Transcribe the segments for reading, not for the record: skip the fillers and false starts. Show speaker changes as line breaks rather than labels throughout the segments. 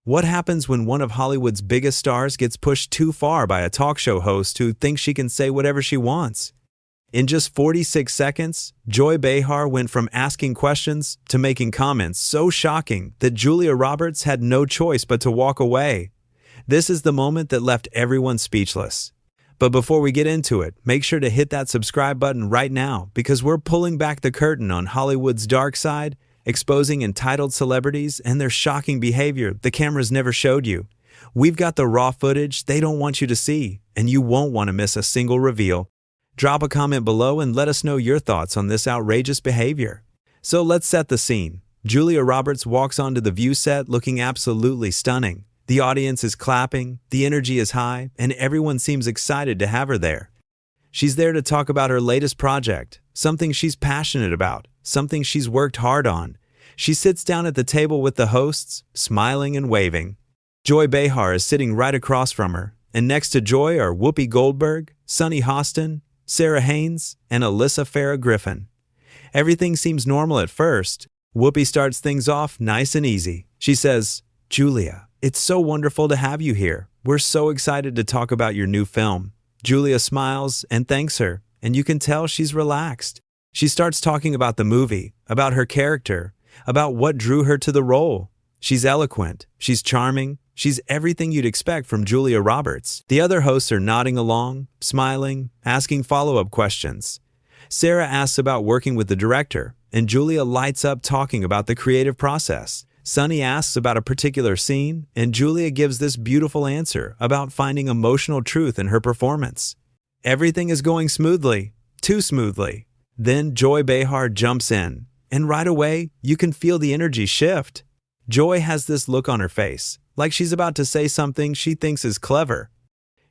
What happens when one of Hollywood's biggest stars gets pushed too far by a talk show host who thinks she can say whatever she wants? In just 46 seconds, Joy Behar went from asking questions to making comments so shocking that Julia Roberts had no choice but to walk away. This is the moment that left everyone speechless. But before we get into it, make sure to hit that subscribe button right now because we're pulling back the curtain on Hollywood's dark side, exposing entitled celebrities and their shocking behavior the cameras never showed you. We've got the raw footage they don't want you to see, and you won't want to miss a single reveal. Drop a comment below and let us know your thoughts on this outrageous behavior. So let's set the scene. Julia Roberts walks onto the View set looking absolutely stunning. The audience is clapping, the energy is high, and everyone seems excited to have her there. She's there to talk about her latest project, something she's passionate about, something she's worked hard on. She sits down at the table with the hosts, smiling and waving. Joy Behar is sitting right across from her, and next to Joy are Whoopi Goldberg, Sunny Hostin, Sarah Haynes, and Alyssa Farah Griffin. Everything seems normal at first. Whoopi starts things off nice and easy. She says, "Julia, it's so wonderful to have you here. We're so excited to talk about your new film." Julia smiles and thanks her, and you can tell she's relaxed. She starts talking about the movie, about her character, about what drew her to the role. She's eloquent, she's charming, she's everything you'd expect from Julia Roberts. The other hosts are nodding along, smiling, asking follow-up questions. Sarah asks about working with the director, and Julia lights up talking about the creative process. Sunny asks about a particular scene, and Julia gives this beautiful answer about finding emotional truth in her performance. Everything is going smoothly, too smoothly. Then Joy Behar jumps in, and right away, you can feel the energy shift. Joy has this look on her face, like she's about to say something she thinks is clever.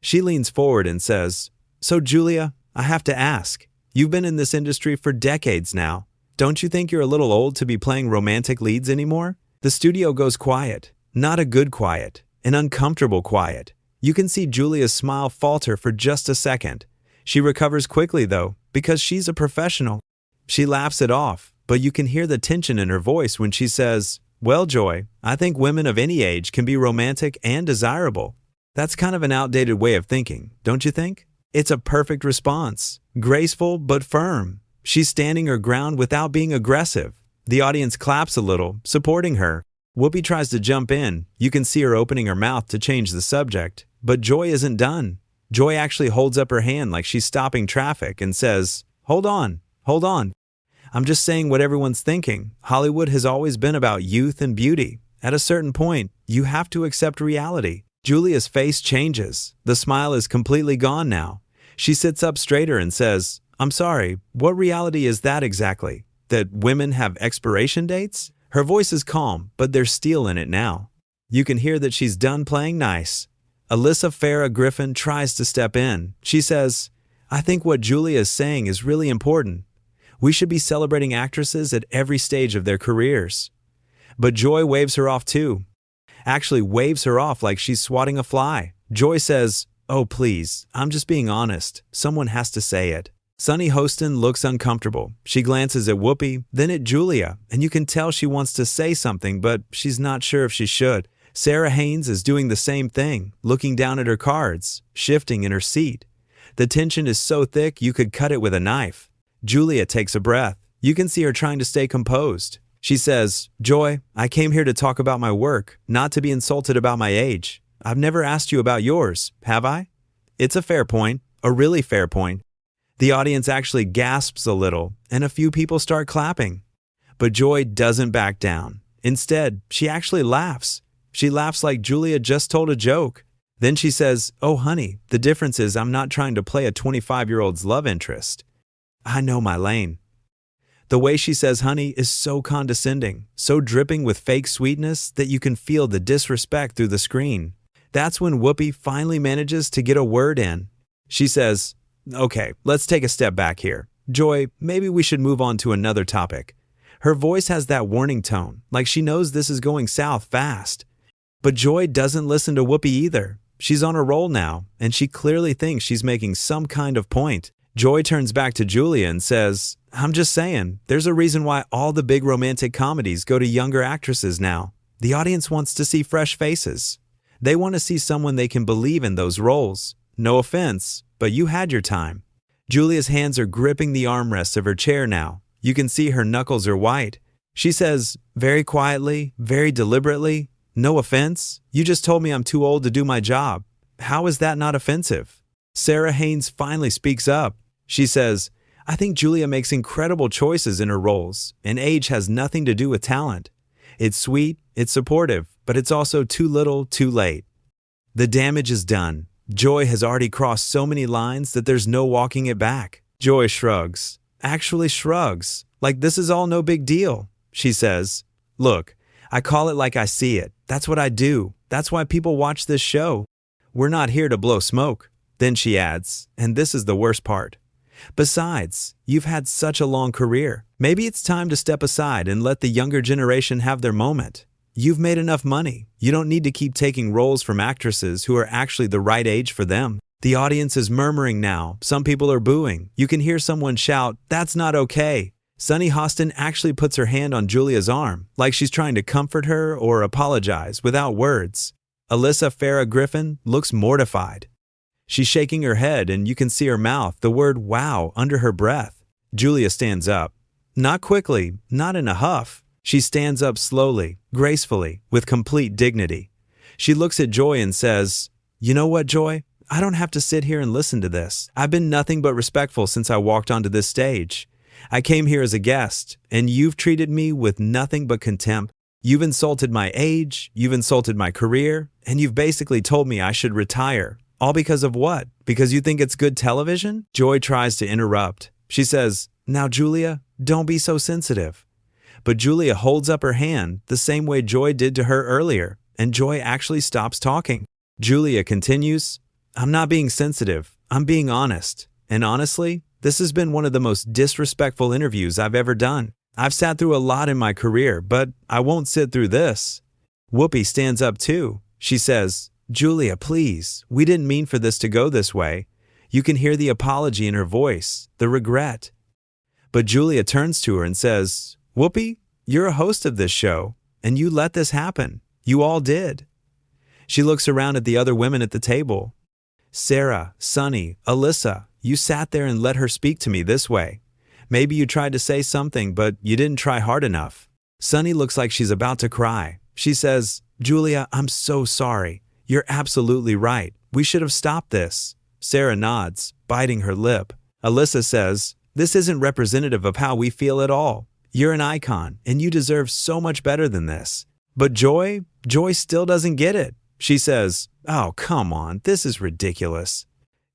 She leans forward and says, "So Julia, I have to ask, you've been in this industry for decades now. Don't you think you're a little old to be playing romantic leads anymore?" The studio goes quiet, not a good quiet, an uncomfortable quiet. You can see Julia's smile falter for just a second. She recovers quickly though, because she's a professional. She laughs it off, but you can hear the tension in her voice when she says, "Well, Joy, I think women of any age can be romantic and desirable." That's kind of an outdated way of thinking, don't you think? It's a perfect response, graceful but firm. She's standing her ground without being aggressive. The audience claps a little, supporting her. Whoopi tries to jump in. You can see her opening her mouth to change the subject. But Joy isn't done. Joy actually holds up her hand like she's stopping traffic and says, hold on. I'm just saying what everyone's thinking. Hollywood has always been about youth and beauty. At a certain point, you have to accept reality." Julia's face changes. The smile is completely gone now. She sits up straighter and says, "I'm sorry, what reality is that exactly? That women have expiration dates?" Her voice is calm, but there's steel in it now. You can hear that she's done playing nice. Alyssa Farah Griffin tries to step in. She says, "I think what Julia is saying is really important. We should be celebrating actresses at every stage of their careers." But Joy waves her off too. Actually waves her off like she's swatting a fly. Joy says, "Oh please, I'm just being honest. Someone has to say it." Sunny Hostin looks uncomfortable. She glances at Whoopi, then at Julia, and you can tell she wants to say something, but she's not sure if she should. Sarah Haynes is doing the same thing, looking down at her cards, shifting in her seat. The tension is so thick you could cut it with a knife. Julia takes a breath. You can see her trying to stay composed. She says, "Joy, I came here to talk about my work, not to be insulted about my age. I've never asked you about yours, have I?" It's a fair point, a really fair point. The audience actually gasps a little, and a few people start clapping. But Joy doesn't back down. Instead, she actually laughs. She laughs like Julia just told a joke. Then she says, "Oh honey, the difference is I'm not trying to play a 25-year-old's love interest. I know my lane." The way she says honey is so condescending, so dripping with fake sweetness that you can feel the disrespect through the screen. That's when Whoopi finally manages to get a word in. She says, "Okay, let's take a step back here. Joy, maybe we should move on to another topic." Her voice has that warning tone, like she knows this is going south fast. But Joy doesn't listen to Whoopi either. She's on a roll now, and she clearly thinks she's making some kind of point. Joy turns back to Julia and says, "I'm just saying, there's a reason why all the big romantic comedies go to younger actresses now. The audience wants to see fresh faces. They want to see someone they can believe in those roles. No offense, but you had your time. Julia's hands are gripping the armrests of her chair now. You can see her knuckles are white. She says, very quietly, very deliberately, no offense, you just told me I'm too old to do my job. How is that not offensive? Sarah Haynes finally speaks up. She says, I think Julia makes incredible choices in her roles, and age has nothing to do with talent. It's sweet, it's supportive, but it's also too little, too late. The damage is done. Joy has already crossed so many lines that there's no walking it back. Joy shrugs. Actually shrugs. Like this is all no big deal. She says, look, I call it like I see it. That's what I do. That's why people watch this show. We're not here to blow smoke. Then she adds, and this is the worst part. Besides, you've had such a long career. Maybe it's time to step aside and let the younger generation have their moment. You've made enough money. You don't need to keep taking roles from actresses who are actually the right age for them. The audience is murmuring now. Some people are booing. You can hear someone shout, that's not okay. Sunny Hostin actually puts her hand on Julia's arm, like she's trying to comfort her or apologize without words. Alyssa Farah Griffin looks mortified. She's shaking her head and you can see her mouth the word wow under her breath. Julia stands up. Not quickly, not in a huff. She stands up slowly, gracefully, with complete dignity. She looks at Joy and says, you know what, Joy? I don't have to sit here and listen to this. I've been nothing but respectful since I walked onto this stage. I came here as a guest, and you've treated me with nothing but contempt. You've insulted my age, you've insulted my career, and you've basically told me I should retire. All because of what? Because you think it's good television? Joy tries to interrupt. She says, now Julia, don't be so sensitive. But Julia holds up her hand the same way Joy did to her earlier, and Joy actually stops talking. Julia continues, I'm not being sensitive, I'm being honest. And honestly, this has been one of the most disrespectful interviews I've ever done. I've sat through a lot in my career, but I won't sit through this. Whoopi stands up too. She says, Julia, please, we didn't mean for this to go this way. You can hear the apology in her voice, the regret. But Julia turns to her and says, Whoopi, you're a host of this show, and you let this happen. You all did. She looks around at the other women at the table. Sarah, Sunny, Alyssa, you sat there and let her speak to me this way. Maybe you tried to say something, but you didn't try hard enough. Sunny looks like she's about to cry. She says, Julia, I'm so sorry. You're absolutely right. We should have stopped this. Sarah nods, biting her lip. Alyssa says, this isn't representative of how we feel at all. You're an icon, and you deserve so much better than this. But Joy still doesn't get it. She says, oh, come on, this is ridiculous.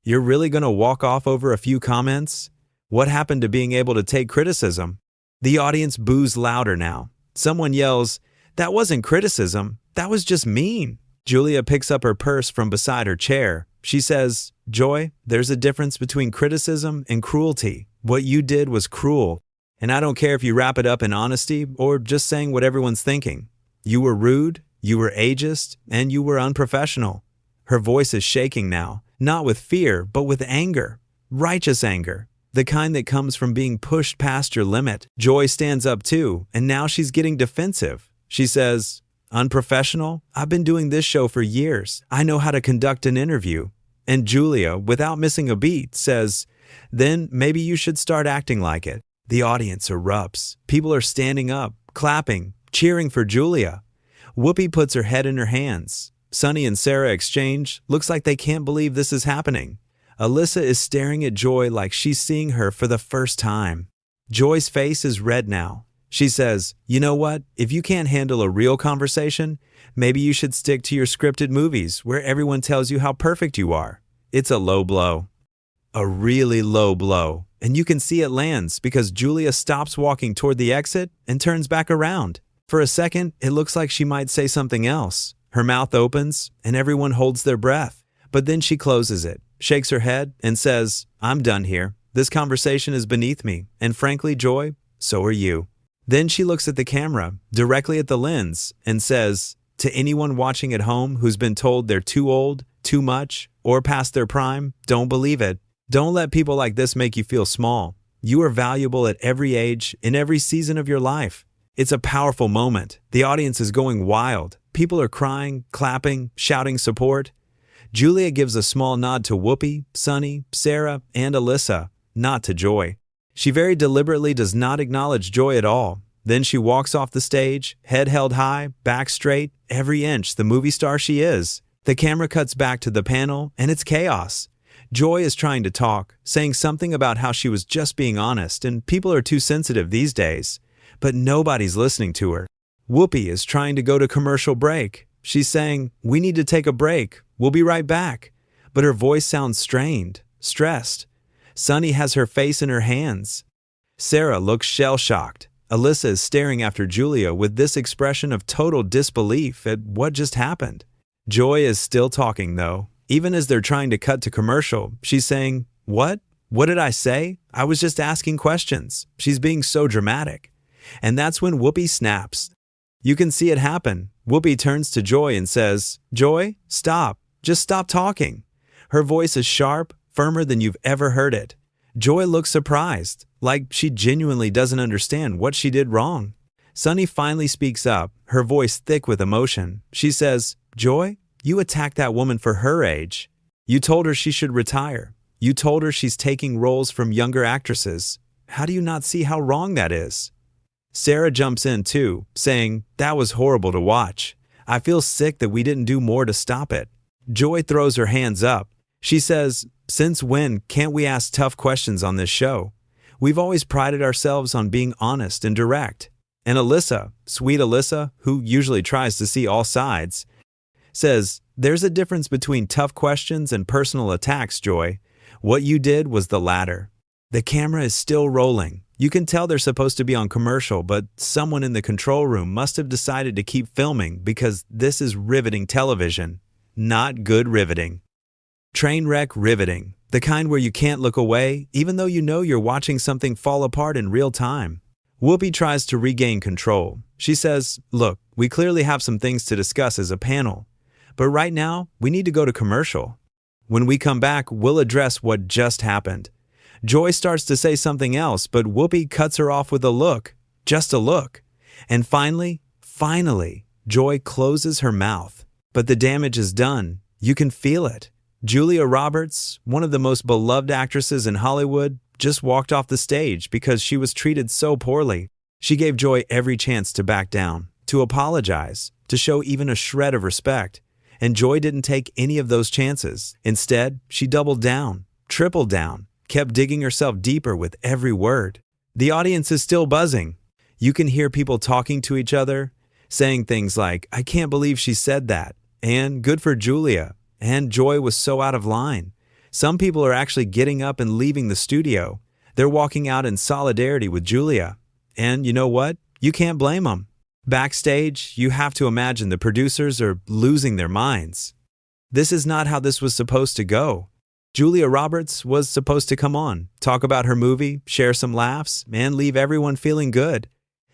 You're really going to walk off over a few comments? What happened to being able to take criticism? The audience boos louder now. Someone yells, that wasn't criticism, that was just mean. Julia picks up her purse from beside her chair. She says, Joy, there's a difference between criticism and cruelty. What you did was cruel. And I don't care if you wrap it up in honesty or just saying what everyone's thinking. You were rude, you were ageist, and you were unprofessional. Her voice is shaking now, not with fear, but with anger. Righteous anger. The kind that comes from being pushed past your limit. Joy stands up too, and now she's getting defensive. She says, unprofessional? I've been doing this show for years. I know how to conduct an interview. And Julia, without missing a beat, says, then maybe you should start acting like it. The audience erupts. People are standing up, clapping, cheering for Julia. Whoopi puts her head in her hands. Sunny and Sarah exchange. Looks like they can't believe this is happening. Alyssa is staring at Joy like she's seeing her for the first time. Joy's face is red now. She says, you know what? If you can't handle a real conversation, maybe you should stick to your scripted movies where everyone tells you how perfect you are. It's a low blow. A really low blow. And you can see it lands because Julia stops walking toward the exit and turns back around. For a second, it looks like she might say something else. Her mouth opens and everyone holds their breath. But then she closes it, shakes her head, and says, I'm done here. This conversation is beneath me. And frankly, Joy, so are you. Then she looks at the camera, directly at the lens, and says, to anyone watching at home who's been told they're too old, too much, or past their prime, don't believe it. Don't let people like this make you feel small. You are valuable at every age, in every season of your life. It's a powerful moment. The audience is going wild. People are crying, clapping, shouting support. Julia gives a small nod to Whoopi, Sunny, Sarah, and Alyssa, not to Joy. She very deliberately does not acknowledge Joy at all. Then she walks off the stage, head held high, back straight, every inch the movie star she is. The camera cuts back to the panel, and it's chaos. Joy is trying to talk, saying something about how she was just being honest, and people are too sensitive these days. But nobody's listening to her. Whoopi is trying to go to commercial break. She's saying, "We need to take a break. We'll be right back." But her voice sounds strained, stressed. Sunny has her face in her hands. Sarah looks shell-shocked. Alyssa is staring after Julia with this expression of total disbelief at what just happened. Joy is still talking, though. Even as they're trying to cut to commercial, she's saying, "What? What did I say? I was just asking questions." She's being so dramatic. And that's when Whoopi snaps. You can see it happen. Whoopi turns to Joy and says, "Joy, stop. Just stop talking." Her voice is sharp, firmer than you've ever heard it. Joy looks surprised, like she genuinely doesn't understand what she did wrong. Sunny finally speaks up, her voice thick with emotion. She says, "Joy, you attacked that woman for her age. You told her she should retire. You told her she's taking roles from younger actresses. How do you not see how wrong that is?" Sarah jumps in too, saying, "That was horrible to watch. I feel sick that we didn't do more to stop it." Joy throws her hands up. She says, "Since when can't we ask tough questions on this show? We've always prided ourselves on being honest and direct." And Alyssa, sweet Alyssa, who usually tries to see all sides, says, "There's a difference between tough questions and personal attacks, Joy. What you did was the latter." The camera is still rolling. You can tell they're supposed to be on commercial, but someone in the control room must have decided to keep filming because this is riveting television. Not good riveting. Train wreck riveting. The kind where you can't look away, even though you know you're watching something fall apart in real time. Whoopi tries to regain control. She says, "Look, we clearly have some things to discuss as a panel, but right now, we need to go to commercial. When we come back, we'll address what just happened." Joy starts to say something else, but Whoopi cuts her off with a look. Just a look. And finally, Joy closes her mouth. But the damage is done. You can feel it. Julia Roberts, one of the most beloved actresses in Hollywood, just walked off the stage because she was treated so poorly. She gave Joy every chance to back down, to apologize, to show even a shred of respect. And Joy didn't take any of those chances. Instead, she doubled down, tripled down, kept digging herself deeper with every word. The audience is still buzzing. You can hear people talking to each other, saying things like, "I can't believe she said that," and "Good for Julia," and "Joy was so out of line." Some people are actually getting up and leaving the studio. They're walking out in solidarity with Julia. And you know what? You can't blame them. Backstage, you have to imagine the producers are losing their minds. This is not how this was supposed to go. Julia Roberts was supposed to come on, talk about her movie, share some laughs, and leave everyone feeling good.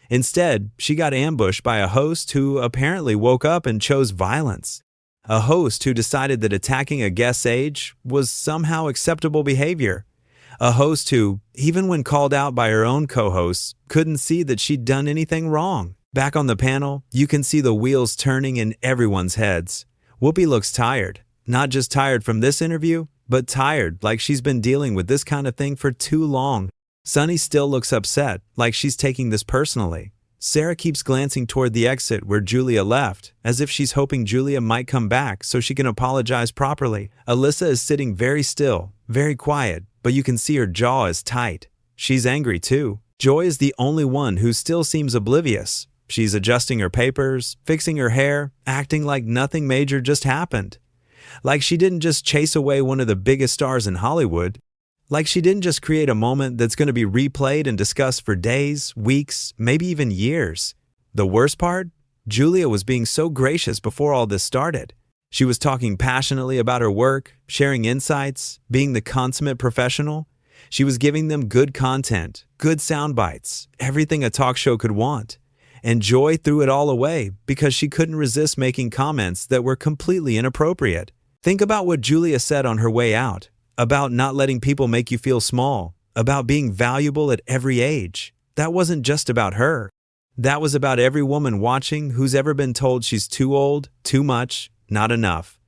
Instead, she got ambushed by a host who apparently woke up and chose violence. A host who decided that attacking a guest's age was somehow acceptable behavior. A host who, even when called out by her own co-hosts, couldn't see that she'd done anything wrong. Back on the panel, you can see the wheels turning in everyone's heads. Whoopi looks tired. Not just tired from this interview, but tired like she's been dealing with this kind of thing for too long. Sunny still looks upset, like she's taking this personally. Sarah keeps glancing toward the exit where Julia left, as if she's hoping Julia might come back so she can apologize properly. Alyssa is sitting very still, very quiet, but you can see her jaw is tight. She's angry too. Joy is the only one who still seems oblivious. She's adjusting her papers, fixing her hair, acting like nothing major just happened. Like she didn't just chase away one of the biggest stars in Hollywood. Like she didn't just create a moment that's going to be replayed and discussed for days, weeks, maybe even years. The worst part? Julia was being so gracious before all this started. She was talking passionately about her work, sharing insights, being the consummate professional. She was giving them good content, good sound bites, everything a talk show could want. And Joy threw it all away because she couldn't resist making comments that were completely inappropriate. Think about what Julia said on her way out, about not letting people make you feel small, about being valuable at every age. That wasn't just about her. That was about every woman watching who's ever been told she's too old, too much, not enough.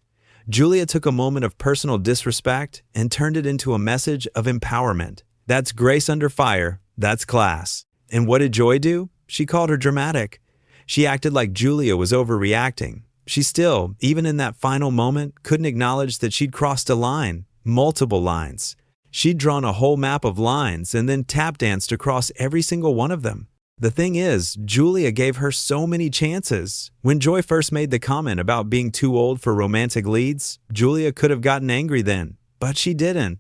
Julia took a moment of personal disrespect and turned it into a message of empowerment. That's grace under fire, that's class. And what did Joy do? She called her dramatic. She acted like Julia was overreacting. She still, even in that final moment, couldn't acknowledge that she'd crossed a line, multiple lines. She'd drawn a whole map of lines and then tap danced across every single one of them. The thing is, Julia gave her so many chances. When Joy first made the comment about being too old for romantic leads, Julia could have gotten angry then, but she didn't.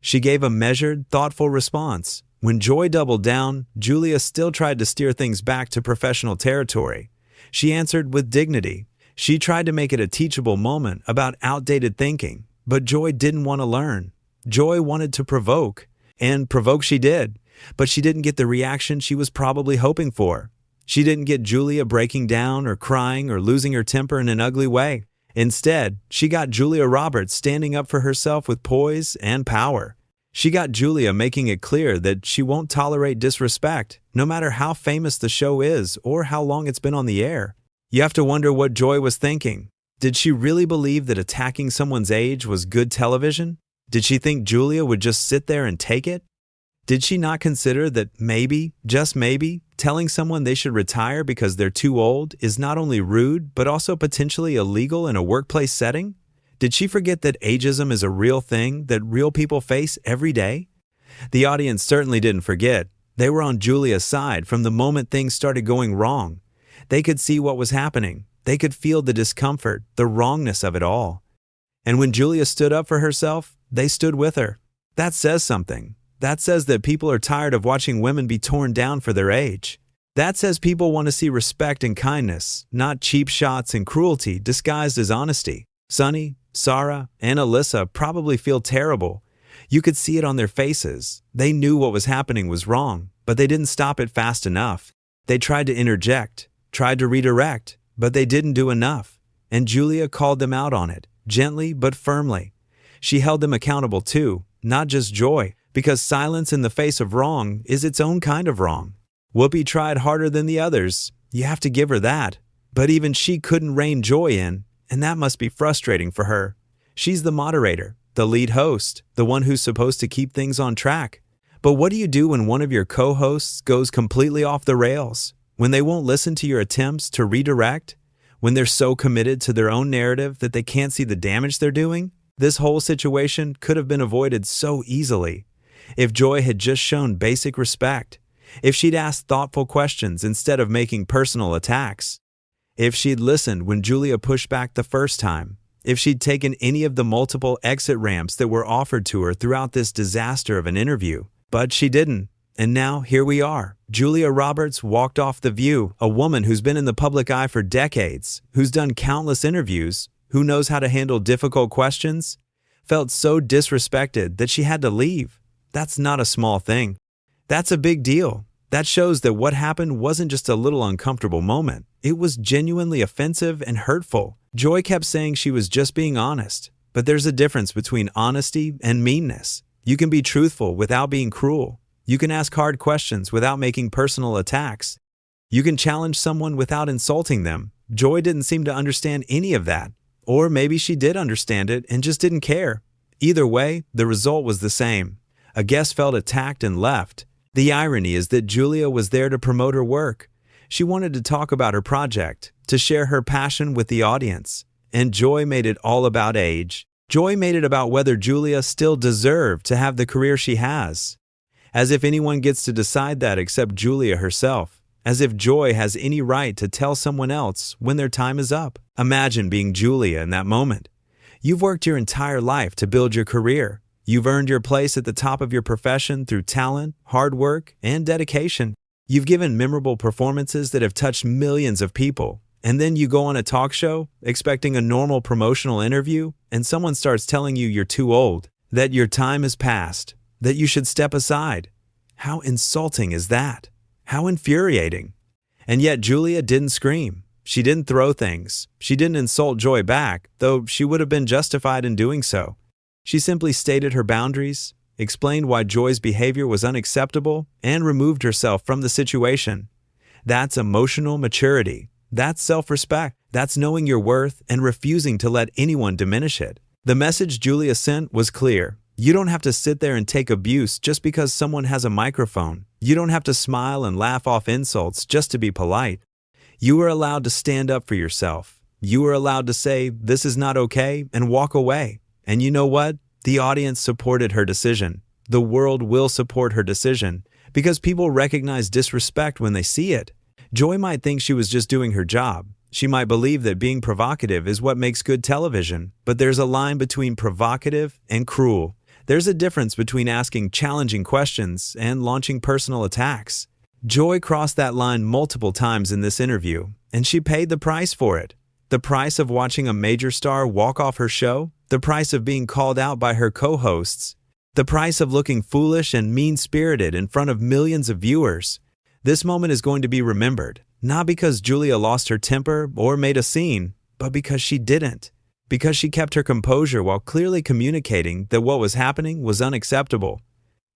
She gave a measured, thoughtful response. When Joy doubled down, Julia still tried to steer things back to professional territory. She answered with dignity. She tried to make it a teachable moment about outdated thinking, but Joy didn't want to learn. Joy wanted to provoke, and provoke she did, but she didn't get the reaction she was probably hoping for. She didn't get Julia breaking down or crying or losing her temper in an ugly way. Instead, she got Julia Roberts standing up for herself with poise and power. She got Julia making it clear that she won't tolerate disrespect, no matter how famous the show is or how long it's been on the air. You have to wonder what Joy was thinking. Did she really believe that attacking someone's age was good television? Did she think Julia would just sit there and take it? Did she not consider that maybe, just maybe, telling someone they should retire because they're too old is not only rude, but also potentially illegal in a workplace setting? Did she forget that ageism is a real thing that real people face every day? The audience certainly didn't forget. They were on Julia's side from the moment things started going wrong. They could see what was happening. They could feel the discomfort, the wrongness of it all. And when Julia stood up for herself, they stood with her. That says something. That says that people are tired of watching women be torn down for their age. That says people want to see respect and kindness, not cheap shots and cruelty disguised as honesty. Sunny, Sarah, and Alyssa probably feel terrible. You could see it on their faces. They knew what was happening was wrong, but they didn't stop it fast enough. They tried to interject, tried to redirect, but they didn't do enough. And Julia called them out on it, gently but firmly. She held them accountable too, not just Joy, because silence in the face of wrong is its own kind of wrong. Whoopi tried harder than the others. You have to give her that. But even she couldn't rein Joy in, and that must be frustrating for her. She's the moderator, the lead host, the one who's supposed to keep things on track. But what do you do when one of your co-hosts goes completely off the rails? When they won't listen to your attempts to redirect? When they're so committed to their own narrative that they can't see the damage they're doing? This whole situation could have been avoided so easily. If Joy had just shown basic respect. If she'd asked thoughtful questions instead of making personal attacks. If she'd listened when Julia pushed back the first time. If she'd taken any of the multiple exit ramps that were offered to her throughout this disaster of an interview. But she didn't. And now, here we are. Julia Roberts walked off The View, a woman who's been in the public eye for decades, who's done countless interviews, who knows how to handle difficult questions, felt so disrespected that she had to leave. That's not a small thing. That's a big deal. That shows that what happened wasn't just a little uncomfortable moment. It was genuinely offensive and hurtful. Joy kept saying she was just being honest, but there's a difference between honesty and meanness. You can be truthful without being cruel. You can ask hard questions without making personal attacks. You can challenge someone without insulting them. Joy didn't seem to understand any of that. Or maybe she did understand it and just didn't care. Either way, the result was the same. A guest felt attacked and left. The irony is that Julia was there to promote her work. She wanted to talk about her project, to share her passion with the audience. And Joy made it all about age. Joy made it about whether Julia still deserved to have the career she has. As if anyone gets to decide that except Julia herself. As if Joy has any right to tell someone else when their time is up. Imagine being Julia in that moment. You've worked your entire life to build your career. You've earned your place at the top of your profession through talent, hard work, and dedication. You've given memorable performances that have touched millions of people. And then you go on a talk show, expecting a normal promotional interview, and someone starts telling you you're too old, that your time is past, that you should step aside. How insulting is that? How infuriating. And yet Julia didn't scream. She didn't throw things. She didn't insult Joy back, though she would have been justified in doing so. She simply stated her boundaries, explained why Joy's behavior was unacceptable, and removed herself from the situation. That's emotional maturity. That's self-respect. That's knowing your worth and refusing to let anyone diminish it. The message Julia sent was clear. You don't have to sit there and take abuse just because someone has a microphone. You don't have to smile and laugh off insults just to be polite. You are allowed to stand up for yourself. You are allowed to say, "This is not okay," and walk away. And you know what? The audience supported her decision. The world will support her decision because people recognize disrespect when they see it. Joy might think she was just doing her job. She might believe that being provocative is what makes good television, but there's a line between provocative and cruel. There's a difference between asking challenging questions and launching personal attacks. Joy crossed that line multiple times in this interview, and she paid the price for it. The price of watching a major star walk off her show, the price of being called out by her co-hosts, the price of looking foolish and mean-spirited in front of millions of viewers. This moment is going to be remembered, not because Julia lost her temper or made a scene, but because she didn't. Because she kept her composure while clearly communicating that what was happening was unacceptable.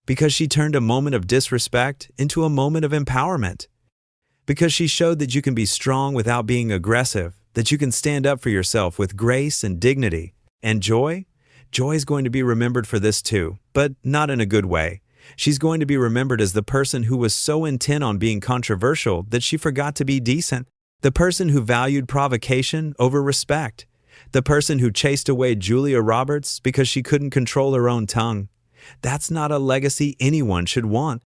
Because she turned a moment of disrespect into a moment of empowerment. Because she showed that you can be strong without being aggressive, that you can stand up for yourself with grace and dignity. And Joy? Joy is going to be remembered for this too, but not in a good way. She's going to be remembered as the person who was so intent on being controversial that she forgot to be decent. The person who valued provocation over respect. The person who chased away Julia Roberts because she couldn't control her own tongue. That's not a legacy anyone should want.